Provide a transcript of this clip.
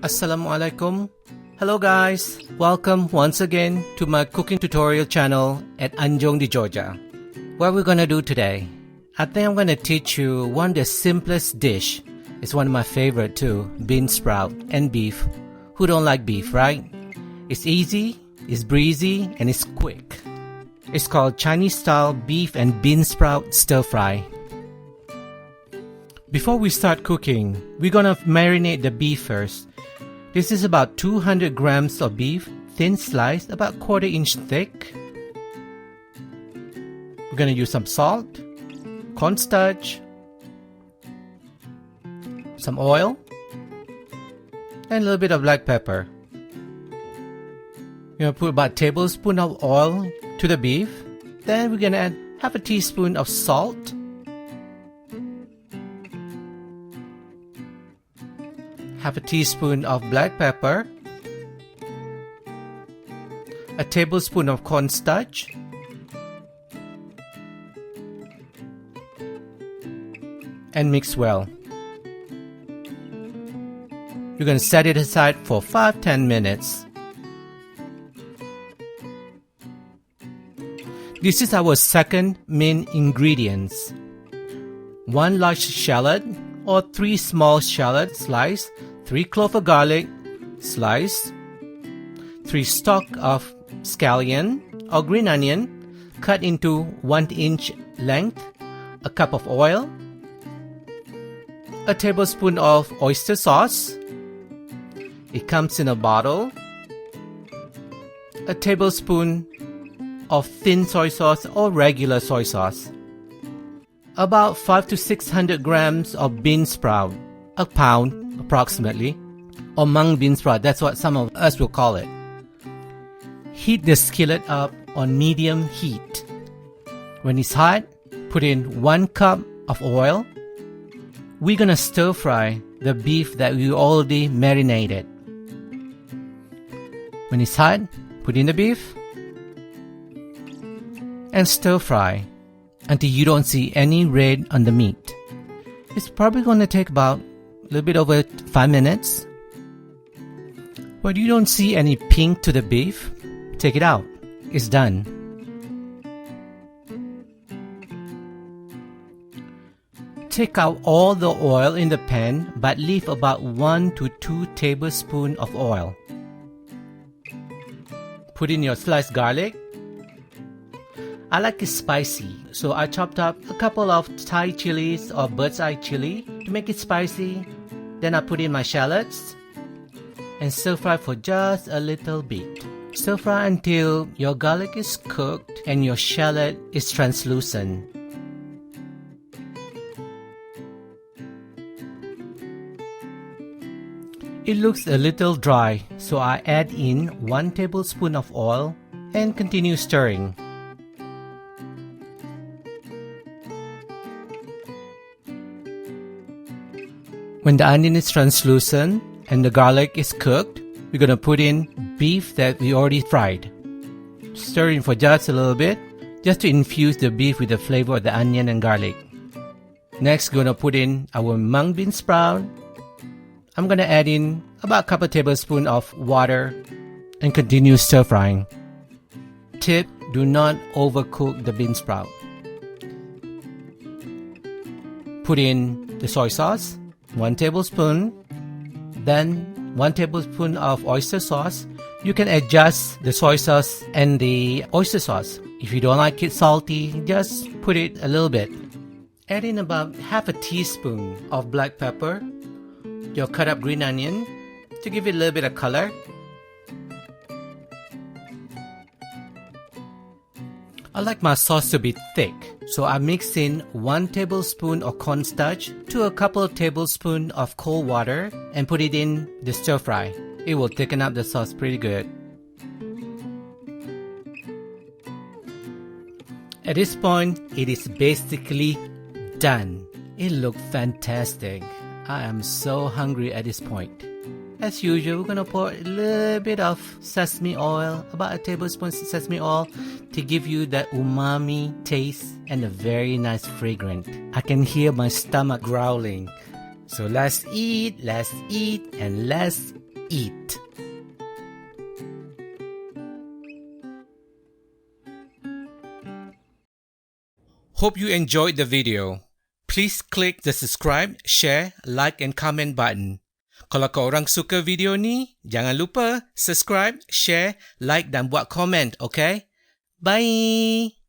Assalamualaikum. Hello guys, welcome once again to my cooking tutorial channel at Anjong di Georgia. What we're gonna do today, I think I'm gonna teach you one of the simplest dish. It's one of my favorite too, bean sprout and beef. Who don't like beef, right? It's easy, it's breezy, and it's quick. It's called Chinese style beef and bean sprout stir fry. Before we start cooking, we're gonna marinate the beef first. This is about 200 grams of beef, thin sliced, about 1/4 inch thick. We're gonna use some salt, cornstarch, some oil, and a little bit of black pepper. We're gonna put about a tablespoon of oil to the beef. Then we're gonna add half a teaspoon of salt, half a teaspoon of black pepper, a tablespoon of cornstarch, and mix well. You're going to set it aside for 5-10 minutes. This is our second main ingredients. 1 large shallot or 3 small shallots sliced, 3 cloves of garlic sliced, 3 stalks of scallion or green onion cut into 1 inch length, a cup of oil, a tablespoon of oyster sauce. It comes in a bottle, a tablespoon of thin soy sauce or regular soy sauce, about 500 to 600 grams of bean sprout, a pound approximately, or mung bean sprout, that's what some of us will call it. Heat the skillet up on medium heat. When it's hot, put in 1 cup of oil. We're gonna stir fry the beef that we already marinated. When it's hot, put in the beef and stir fry until you don't see any red on the meat. It's probably gonna take about a little bit over 5 minutes. When you don't see any pink to the beef, take it out. It's done. Take out all the oil in the pan, but leave about 1 to 2 tablespoons of oil. Put in your sliced garlic. I like it spicy, so I chopped up a couple of Thai chilies or bird's eye chili to make it spicy. Then I put in my shallots and stir fry for just a little bit. Stir fry until your garlic is cooked and your shallot is translucent. It looks a little dry, so I add in 1 tablespoon of oil and continue stirring. When the onion is translucent and the garlic is cooked, we're gonna put in beef that we already fried. Stir in for just a little bit, just to infuse the beef with the flavor of the onion and garlic. Next, we're gonna put in our mung bean sprout. I'm gonna add in about a couple tablespoons of water and continue stir frying. Tip: do not overcook the bean sprout. Put in the soy sauce, 1 tablespoon, then 1 tablespoon of oyster sauce. You can adjust the soy sauce and the oyster sauce. If you don't like it salty, just put it a little bit. Add in about half a teaspoon of black pepper, your cut up green onion to give it a little bit of color. I like my sauce to be thick, so I mix in 1 tablespoon of cornstarch to a couple of tablespoons of cold water and put it in the stir fry. It will thicken up the sauce pretty good. At this point, it is basically done. It looked fantastic. I am so hungry at this point. As usual, we're gonna pour a little bit of sesame oil, about a tablespoon of sesame oil, to give you that umami taste and a very nice fragrance. I can hear my stomach growling. So let's eat, and let's eat. Hope you enjoyed the video. Please click the subscribe, share, like and comment button. Kalau korang suka video ni, jangan lupa subscribe, share, like dan buat komen, okay? Bye!